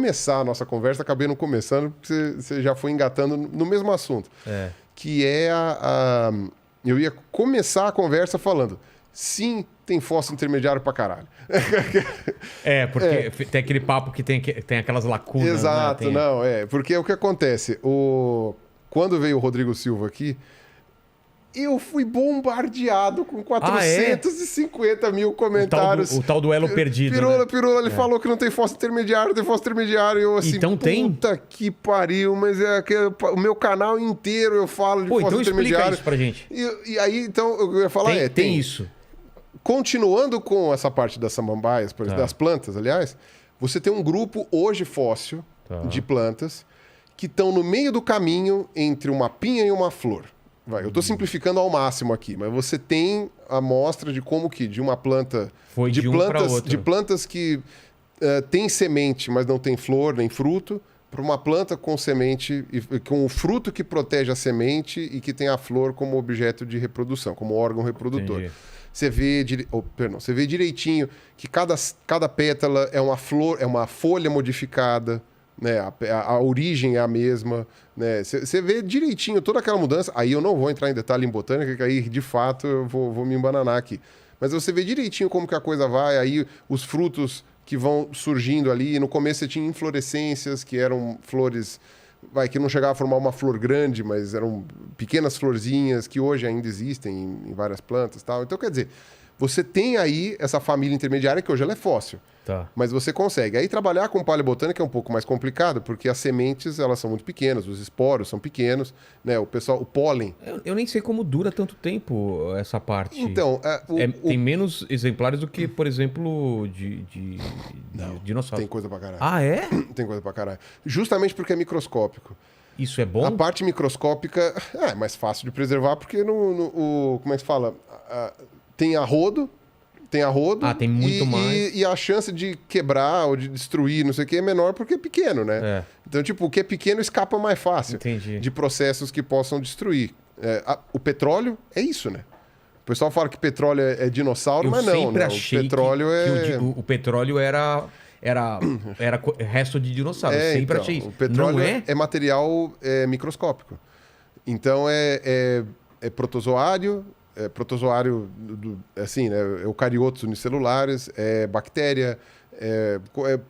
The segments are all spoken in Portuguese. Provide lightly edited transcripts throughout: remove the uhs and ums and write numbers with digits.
começar a nossa conversa, acabei não começando, porque você já foi engatando no mesmo assunto. Que é eu ia começar a conversa falando, sim, tem fósforo intermediário pra caralho. Porque tem aquele papo que tem aquelas lacunas. Exato, né? não, porque o que acontece, quando veio o Rodrigo Silva aqui, eu fui bombardeado com 450 mil comentários. O tal do elo perdido. Pirula, ele falou que não tem fósforo intermediário, tem fósforo intermediário. Eu assim, então tem? Puta que pariu, mas o meu canal inteiro eu falo de fósforo intermediário. Explica isso pra gente. E aí, então, eu ia falar, tem isso. Continuando com essa parte das samambaias, por exemplo, das plantas, aliás, você tem um grupo hoje fóssil de plantas que estão no meio do caminho entre uma pinha e uma flor. Eu estou simplificando ao máximo aqui, mas você tem a amostra de como que de uma planta... Foi de um para outro. De plantas que tem semente, mas não tem flor nem fruto, para uma planta com semente, com o fruto que protege a semente e que tem a flor como objeto de reprodução, como órgão reprodutor. Entendi. Você vê direitinho que cada pétala é uma flor, é uma folha modificada, né? A origem é a mesma, né? Você vê direitinho toda aquela mudança. Aí eu não vou entrar em detalhe em botânica, que aí de fato eu vou me embananar aqui. Mas você vê direitinho como que a coisa vai, aí os frutos que vão surgindo ali. No começo você tinha inflorescências, que eram flores que não chegava a formar uma flor grande, mas eram pequenas florzinhas que hoje ainda existem em várias plantas e tal. Então, quer dizer, você tem aí essa família intermediária que hoje ela é fóssil. Mas você consegue. Aí trabalhar com paleobotânica é um pouco mais complicado, porque as sementes elas são muito pequenas, os esporos são pequenos, né? O pólen. Eu nem sei como dura tanto tempo essa parte. Então, tem menos exemplares do que, por exemplo, de dinossauro. Tem coisa pra caralho. Ah, é? Tem coisa pra caralho. Justamente porque é microscópico. Isso é bom? A parte microscópica é mais fácil de preservar, porque como é que se fala? Tem arrodo. Tem muito mais. E a chance de quebrar ou de destruir, não sei o que, é menor porque é pequeno, né? Então, tipo, o que é pequeno escapa mais fácil de processos que possam destruir. O petróleo é isso, né? O pessoal fala que petróleo é dinossauro, mas não. Eu sempre achei o petróleo que o petróleo era resto de dinossauro. Eu sempre achei isso. O petróleo não é material microscópico. Então, é protozoário... assim, né? Eucariotos unicelulares, bactéria,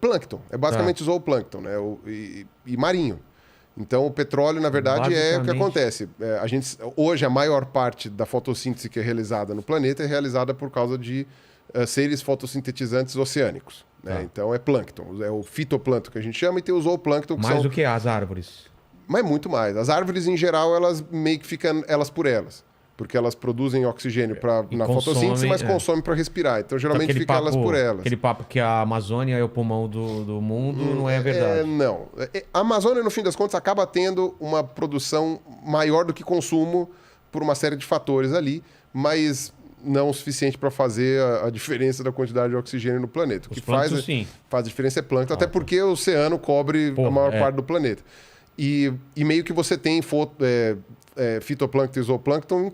plâncton. É basicamente zooplâncton, né? E marinho. Então, o petróleo, na verdade, é o que acontece. Hoje, a maior parte da fotossíntese que é realizada no planeta é realizada por causa de seres fotossintetizantes oceânicos. Né? Então, é plâncton. É o fitoplâncton que a gente chama, e tem o zooplâncton. Mais do que as árvores. Mas muito mais. As árvores, em geral, elas meio que ficam elas por elas. Porque elas produzem oxigênio na fotossíntese, mas consomem para respirar. Então, geralmente, fica elas por elas. Aquele papo que a Amazônia é o pulmão do mundo não é verdade. Não. A Amazônia, no fim das contas, acaba tendo uma produção maior do que consumo por uma série de fatores ali, mas não o suficiente para fazer a diferença da quantidade de oxigênio no planeta. O que faz a diferença é plâncton, até porque o oceano cobre a maior parte do planeta. E meio que você tem fitoplâncton e zooplâncton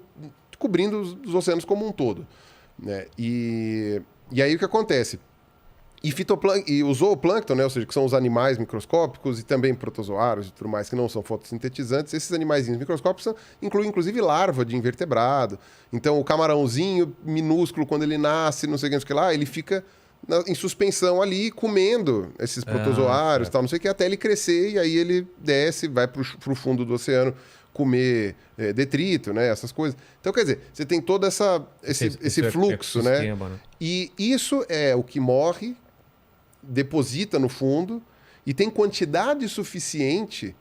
cobrindo os oceanos como um todo. Né? E aí o que acontece? E o zooplâncton, né? Ou seja, que são os animais microscópicos e também protozoários e tudo mais que não são fotossintetizantes, esses animaizinhos microscópicos incluem inclusive larva de invertebrado. Então o camarãozinho minúsculo, quando ele nasce, não sei o que lá, ele fica em suspensão ali, comendo esses protozoários, tal, não sei o que, até ele crescer, e aí ele desce, vai para o fundo do oceano comer detrito, né, essas coisas. Então, quer dizer, você tem todo esse fluxo, né? E isso é o que morre, deposita no fundo e tem quantidade suficiente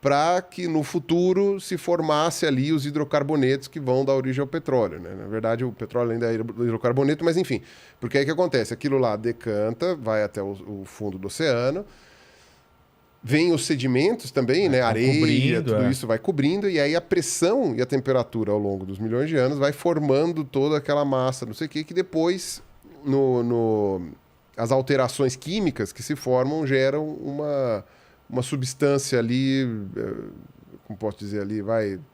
para que no futuro se formasse ali os hidrocarbonetos que vão dar origem ao petróleo. Né? Na verdade, o petróleo ainda é hidrocarboneto, mas enfim. Porque aí o que acontece? Aquilo lá decanta, vai até o fundo do oceano, vem os sedimentos também, né? Areia, tudo isso vai cobrindo, e aí a pressão e a temperatura ao longo dos milhões de anos vai formando toda aquela massa, não sei o que depois, as alterações químicas que se formam geram uma substância ali, como posso dizer ali,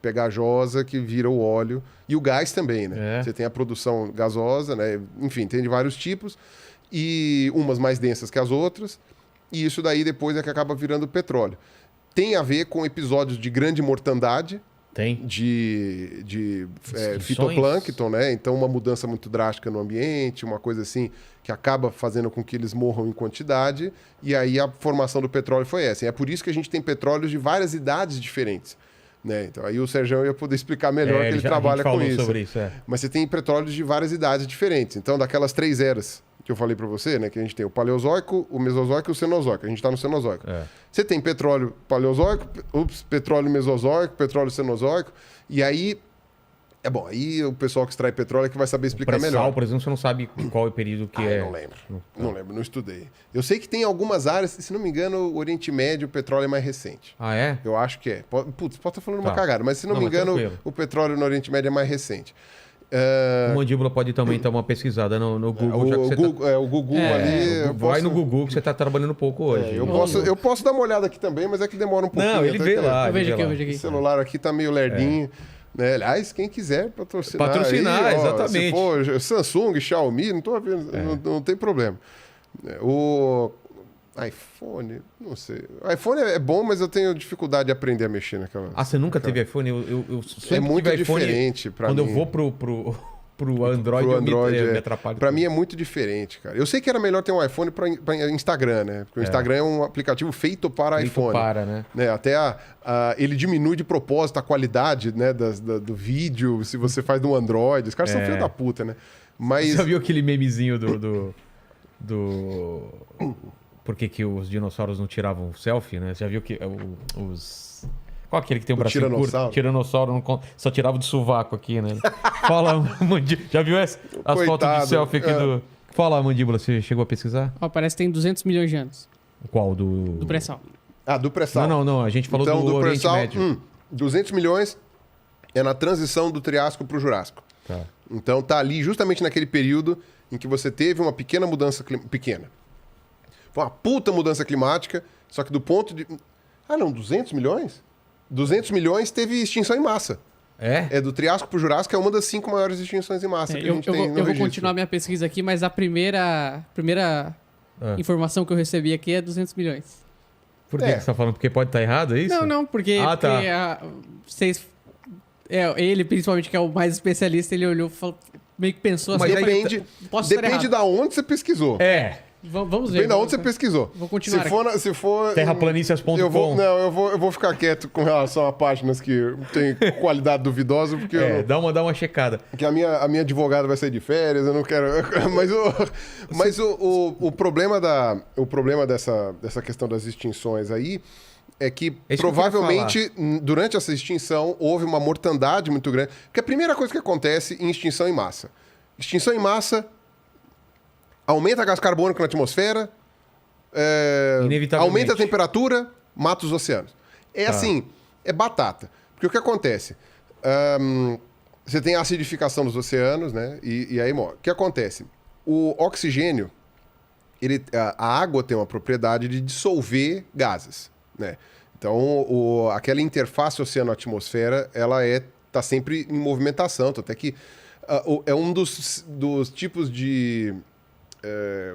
pegajosa, que vira o óleo. E o gás também, né? Você tem a produção gasosa, né? Enfim, tem de vários tipos. E umas mais densas que as outras. e isso daí depois é que acaba virando petróleo. Tem a ver com episódios de grande mortandade, de fitoplâncton, né? Então, uma mudança muito drástica no ambiente, uma coisa assim que acaba fazendo com que eles morram em quantidade, e aí a formação do petróleo foi essa. E é por isso que a gente tem petróleos de várias idades diferentes. Né? Então, aí o Sérgio ia poder explicar melhor que ele trabalha com isso. Sobre isso. Mas você tem petróleos de várias idades diferentes. Então, daquelas 3 eras que eu falei para você, né? Que a gente tem o Paleozoico, o Mesozoico e o Cenozoico. A gente está no Cenozoico. Você tem petróleo Paleozoico, petróleo Mesozoico, petróleo Cenozoico. E aí... aí o pessoal que extrai petróleo é que vai saber explicar melhor. Por exemplo, você não sabe qual é o período que é. Não lembro. Não lembro, não estudei. Eu sei que tem algumas áreas, se não me engano, o Oriente Médio, o petróleo é mais recente. Ah, é? Eu acho que é. Putz, pode estar falando uma cagada, mas se não me engano, o petróleo no Oriente Médio é mais recente. O Mandíbula pode também dar uma pesquisada no Google. O Google ali... Vai no Google que você está trabalhando pouco hoje. Eu posso dar uma olhada aqui também, mas é que demora um pouquinho. Não, ele vê lá. Eu vejo aqui. O celular aqui tá meio lerdinho. Né? Aliás, quem quiser patrocinar, aí, exatamente. Se for Samsung, Xiaomi, não tô vendo, não tem problema. O iPhone, não sei. O iPhone é bom, mas eu tenho dificuldade de aprender a mexer naquela... Você nunca teve iPhone? Eu sempre é muito tive iPhone, diferente para mim. Quando eu vou pro Android, eu me atrapalho. Para mim é muito diferente, cara. Eu sei que era melhor ter um iPhone para Instagram, né? Porque o Instagram é um aplicativo feito para iPhone. Né? Até ele diminui de propósito a qualidade, né, do vídeo, se você faz no Android. Os caras são filhos da puta, né? Mas... Você já viu aquele memezinho do... Por que os dinossauros não tiravam selfie, né? Você já viu que os... Qual aquele que tem o bracinho curto? Tiranossauro só tirava do sovaco aqui, né? Fala, Mandíbula. Já viu as fotos de selfie aqui do... Fala, Mandíbula, você chegou a pesquisar? Parece que tem 200 milhões de anos. Qual? Do pré-sal. Do pré-sal. Não. A gente falou do Oriente Médio. 200 milhões é na transição do Triássico para o Jurássico. Tá. Então tá ali justamente naquele período em que você teve uma pequena mudança pequena. Foi uma puta mudança climática, só que do ponto de... 200 milhões? 200 milhões teve extinção em massa. É do Triássico para o Jurássico, é uma das 5 maiores extinções em massa que a gente tem no registro. Eu vou continuar minha pesquisa aqui, mas a primeira informação que eu recebi aqui é 200 milhões. Por que você está falando? Porque pode estar errado, é isso? Não, porque vocês... ele, principalmente, que é o mais especialista, ele olhou e falou, meio que pensou assim... Mas depende da onde você pesquisou. Vamos ver. Depende de onde você pesquisou. Vou continuar. Se for terraplanistas.com. Eu vou ficar quieto com relação a páginas que tem qualidade duvidosa, porque dá uma checada. Porque a minha advogada vai sair de férias, eu não quero. Mas o problema dessa questão das extinções aí é que provavelmente durante essa extinção houve uma mortandade muito grande. Porque a primeira coisa que acontece em extinção em massa. Extinção em massa aumenta gás carbônico na atmosfera, aumenta a temperatura, mata os oceanos. Assim, é batata. Porque o que acontece? Você tem a acidificação dos oceanos, né? E aí morre. O que acontece? O oxigênio, a água tem uma propriedade de dissolver gases, né? Então, aquela interface oceano-atmosfera, ela está sempre em movimentação. Até que é um dos tipos de...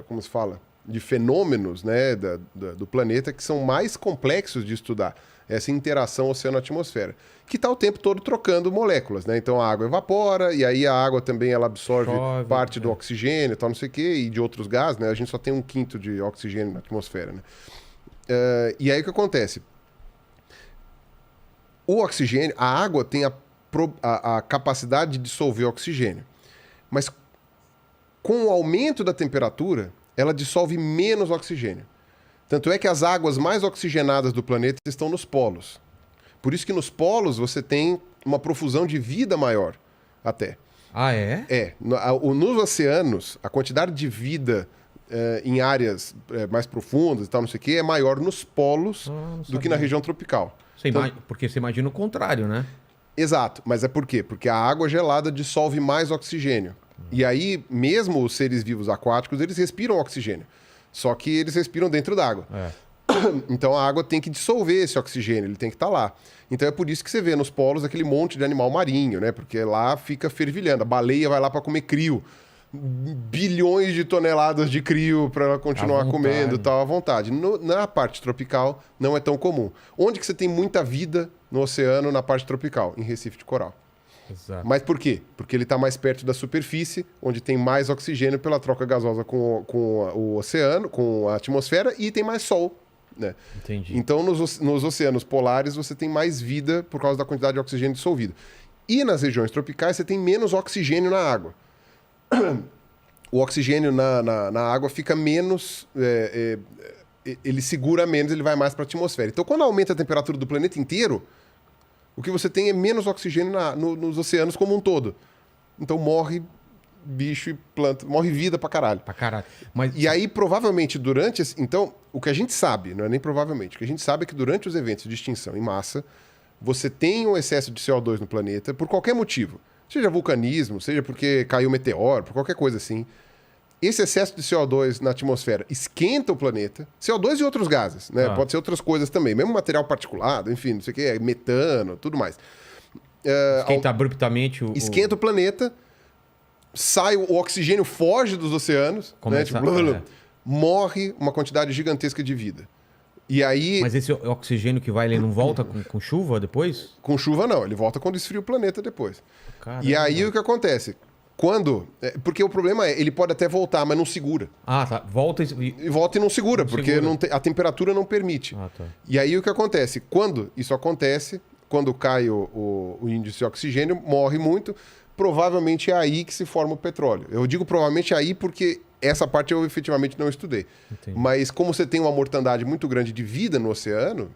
como se fala? De fenômenos, né, do planeta que são mais complexos de estudar. Essa interação oceano-atmosfera. Que está o tempo todo trocando moléculas, né? Então a água evapora, e aí a água também ela absorve parte do oxigênio, tal, não sei o quê, e de outros gases, né? A gente só tem 1/5 de oxigênio na atmosfera, né? E aí o que acontece? O oxigênio, a água tem a capacidade de dissolver oxigênio. Mas com o aumento da temperatura, ela dissolve menos oxigênio. Tanto é que as águas mais oxigenadas do planeta estão nos polos. Por isso que nos polos você tem uma profusão de vida maior, até. Ah, é? Nos oceanos, a quantidade de vida em áreas mais profundas e tal, não sei o quê, é maior nos polos do que na região tropical. Porque você imagina o contrário, né? Exato. Mas é por quê? Porque a água gelada dissolve mais oxigênio. E aí, mesmo os seres vivos aquáticos, eles respiram oxigênio. Só que eles respiram dentro d'água. Então a água tem que dissolver esse oxigênio, ele tem que estar lá. Então é por isso que você vê nos polos aquele monte de animal marinho, né? Porque lá fica fervilhando. A baleia vai lá para comer crio. bilhões de toneladas de crio para ela continuar comendo tal à vontade. Na parte tropical não é tão comum. Onde que você tem muita vida no oceano na parte tropical? Em Recife de Coral. Exato. Mas por quê? Porque ele está mais perto da superfície, onde tem mais oxigênio pela troca gasosa com o oceano, com a atmosfera, e tem mais sol. Né? Entendi. Então, nos oceanos polares, você tem mais vida por causa da quantidade de oxigênio dissolvido. E nas regiões tropicais, você tem menos oxigênio na água. O oxigênio na água fica menos... ele segura menos, ele vai mais para a atmosfera. Então, quando aumenta a temperatura do planeta inteiro, o que você tem é menos oxigênio nos oceanos como um todo. Então, morre bicho e planta, morre vida pra caralho. Pra caralho. Mas... E aí, provavelmente, durante... Então, o que a gente sabe, não é nem provavelmente, o que a gente sabe é que durante os eventos de extinção em massa, você tem um excesso de CO2 no planeta por qualquer motivo. Seja vulcanismo, seja porque caiu um meteoro, por qualquer coisa assim. Esse excesso de CO2 na atmosfera esquenta o planeta. CO2 e outros gases, né? Pode ser outras coisas também. Mesmo material particulado, enfim, não sei o que, metano, tudo mais. Esquenta abruptamente Esquenta o planeta, sai o oxigênio, foge dos oceanos, né? Tipo, morre uma quantidade gigantesca de vida. E aí... Mas esse oxigênio que vai, ele não volta com chuva depois? Com chuva não, ele volta quando esfria o planeta depois. Caramba. E aí o que acontece? Porque o problema é, ele pode até voltar, mas não segura. Ah, tá. Volta e volta e não segura, porque a temperatura não permite. Ah, tá. E aí o que acontece? Quando isso acontece, quando cai o índice de oxigênio, morre muito, provavelmente é aí que se forma o petróleo. Eu digo provavelmente aí porque essa parte eu efetivamente não estudei. Entendi. Mas como você tem uma mortandade muito grande de vida no oceano,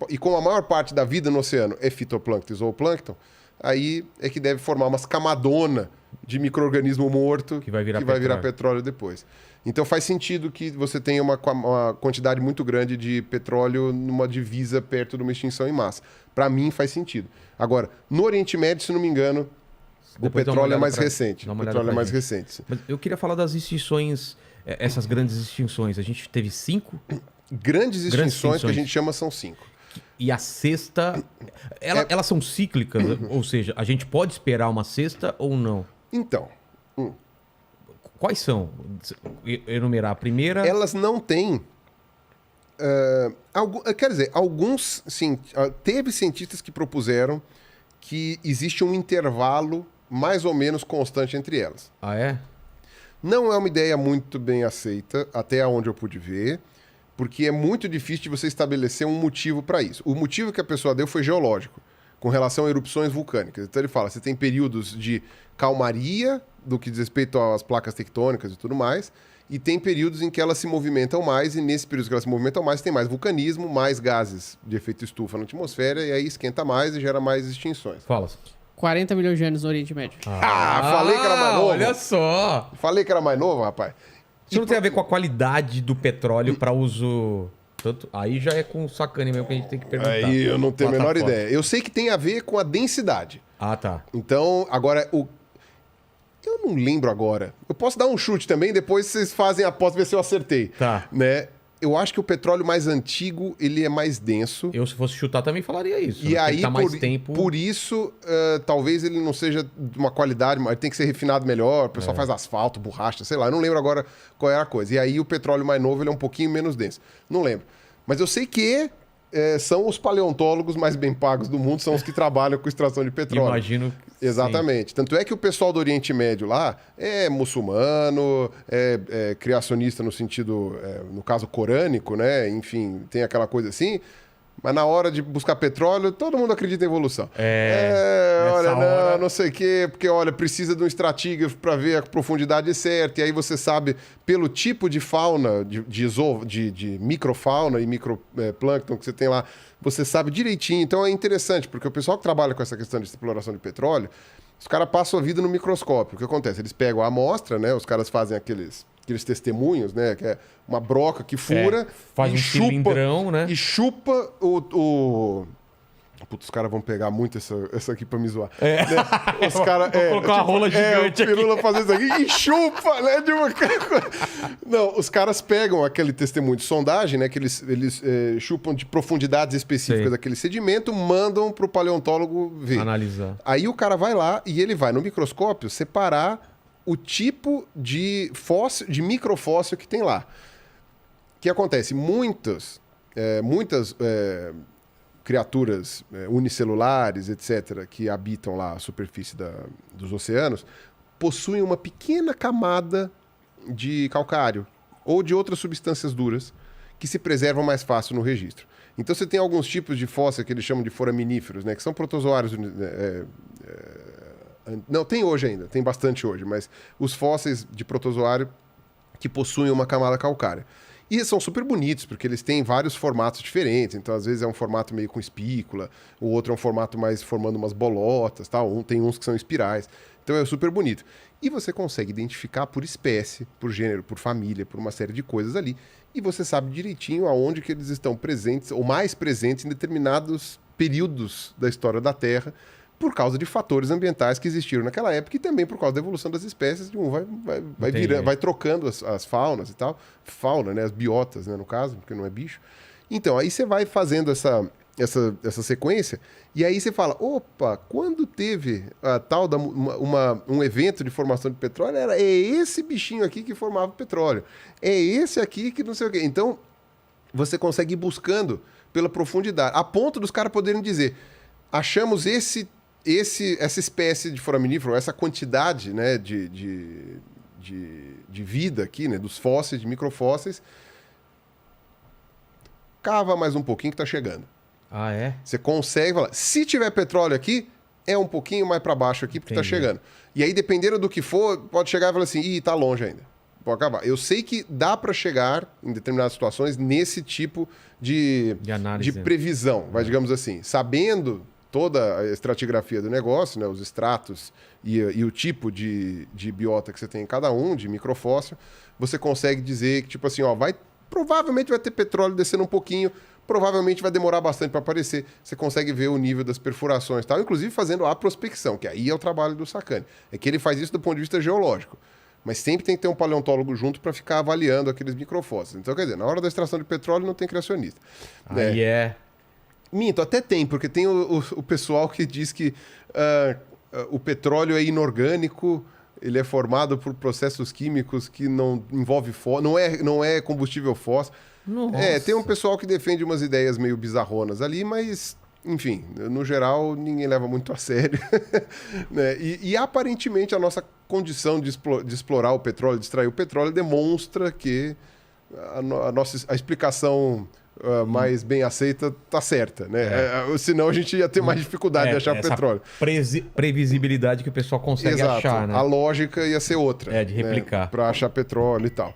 e como a maior parte da vida no oceano é fitoplâncton e zooplâncton, aí é que deve formar umas camadonas de micro-organismo morto que vai virar petróleo depois. Então faz sentido que você tenha uma quantidade muito grande de petróleo numa divisa perto de uma extinção em massa. Para mim faz sentido. Agora, no Oriente Médio, se não me engano, o petróleo é mais recente. O petróleo é mais recente. Mas eu queria falar das extinções, essas grandes extinções. A gente teve 5? Grandes extinções que a gente chama são 5. E a sexta... Elas são cíclicas? Ou seja, a gente pode esperar uma sexta ou não? Então... Quais são? Enumerar a primeira... Elas não têm... quer dizer, alguns... teve cientistas que propuseram que existe um intervalo mais ou menos constante entre elas. Ah, é? Não é uma ideia muito bem aceita, até onde eu pude ver, porque é muito difícil de você estabelecer um motivo para isso. O motivo que a pessoa deu foi geológico, com relação a erupções vulcânicas. Então ele fala, você tem períodos de calmaria, do que diz respeito às placas tectônicas e tudo mais, e tem períodos em que elas se movimentam mais, e nesse período que elas se movimentam mais, tem mais vulcanismo, mais gases de efeito estufa na atmosfera, e aí esquenta mais e gera mais extinções. Fala. 40 milhões de anos no Oriente Médio. Falei que era mais novo. Olha só. Falei que era mais novo, rapaz. Isso não tem a ver com a qualidade do petróleo para uso... Tanto, aí já é com sacane mesmo que a gente tem que perguntar. Aí eu não tenho a menor ideia. Eu sei que tem a ver com a densidade. Ah, tá. Então, agora, eu não lembro agora. Eu posso dar um chute também, depois vocês fazem a aposta, ver se eu acertei. Tá. Né? Eu acho que o petróleo mais antigo, ele é mais denso. Eu, se fosse chutar, também falaria isso. E aí, tá mais tempo... por isso, talvez ele não seja de uma qualidade, mas tem que ser refinado melhor. O pessoal faz asfalto, borracha, sei lá. Eu não lembro agora qual era a coisa. E aí, o petróleo mais novo, ele é um pouquinho menos denso. Não lembro. Mas eu sei que são os paleontólogos mais bem pagos do mundo, são os que trabalham com extração de petróleo. Imagino. Exatamente. Sim. Tanto é que o pessoal do Oriente Médio lá é muçulmano, é criacionista no sentido, no caso, corânico, né? Enfim, tem aquela coisa assim. Mas na hora de buscar petróleo, todo mundo acredita em evolução. Olha, não sei o quê, porque, olha, precisa de um estratígrafo para ver a profundidade certa. E aí você sabe, pelo tipo de fauna, de microfauna e microplâncton que você tem lá, você sabe direitinho. Então é interessante, porque o pessoal que trabalha com essa questão de exploração de petróleo, os caras passam a vida no microscópio. O que acontece? Eles pegam a amostra, né? Os caras fazem aqueles testemunhos, né? Que é uma broca que fura faz e um cilindrão, né? E chupa o... Putz, os caras vão pegar muito essa aqui pra me zoar. Né? Os caras... Vou colocar uma rola gigante o pirula fazer isso aqui e chupa, né? Não, os caras pegam aquele testemunho de sondagem, né? Que eles chupam de profundidades específicas daquele sedimento, mandam pro paleontólogo ver. Analisar. Aí o cara vai lá e ele vai no microscópio separar o tipo de fóssil, de microfóssil que tem lá. O que acontece? Muitas criaturas unicelulares, etc., que habitam lá a superfície dos oceanos, possuem uma pequena camada de calcário ou de outras substâncias duras que se preservam mais fácil no registro. Então você tem alguns tipos de fóssil que eles chamam de foraminíferos, né, que são protozoários. Não, tem hoje ainda, tem bastante hoje, mas os fósseis de protozoário que possuem uma camada calcária. E são super bonitos, porque eles têm vários formatos diferentes. Então, às vezes, é um formato meio com espícula, o outro é um formato mais formando umas bolotas, tal. Tem uns que são espirais. Então, é super bonito. E você consegue identificar por espécie, por gênero, por família, por uma série de coisas ali. E você sabe direitinho aonde que eles estão presentes, ou mais presentes em determinados períodos da história da Terra, por causa de fatores ambientais que existiram naquela época e também por causa da evolução das espécies, de vai trocando as faunas e tal. Fauna, né? As biotas, né? No caso, porque não é bicho. Então, aí você vai fazendo essa sequência e aí você fala, opa, quando teve a tal um evento de formação de petróleo, é esse bichinho aqui que formava o petróleo. É esse aqui que não sei o quê. Então, você consegue ir buscando pela profundidade, a ponto dos caras poderem dizer, achamos essa espécie de foraminífero, essa quantidade, né, de vida aqui, né, dos fósseis, de microfósseis, cava mais um pouquinho que está chegando. Ah, é? Você consegue falar, se tiver petróleo aqui, é um pouquinho mais para baixo aqui, porque está chegando. E aí, dependendo do que for, pode chegar e falar assim, está longe ainda. Pode acabar. Eu sei que dá para chegar, em determinadas situações, nesse tipo de previsão, digamos assim, sabendo toda a estratigrafia do negócio, né, os estratos e o tipo de biota que você tem em cada um, de microfóssil, você consegue dizer que, tipo assim, provavelmente vai ter petróleo descendo um pouquinho, provavelmente vai demorar bastante para aparecer. Você consegue ver o nível das perfurações e tal, inclusive fazendo a prospecção, que aí é o trabalho do Sacani. É que ele faz isso do ponto de vista geológico. Mas sempre tem que ter um paleontólogo junto para ficar avaliando aqueles microfósseis. Então, quer dizer, na hora da extração de petróleo não tem criacionista. Aí Minto, até tem, porque tem o pessoal que diz que o petróleo é inorgânico, ele é formado por processos químicos que não envolve não é combustível fóssil. Nossa. Tem um pessoal que defende umas ideias meio bizarronas ali, mas, enfim, no geral, ninguém leva muito a sério. Né? E aparentemente a nossa condição de explorar o petróleo, de extrair o petróleo, demonstra que a explicação mais bem aceita tá certa, né? Senão a gente ia ter mais dificuldade de achar petróleo. Previsibilidade que o pessoal consegue achar, né? A lógica ia ser outra. De replicar. Né? Para achar petróleo e tal.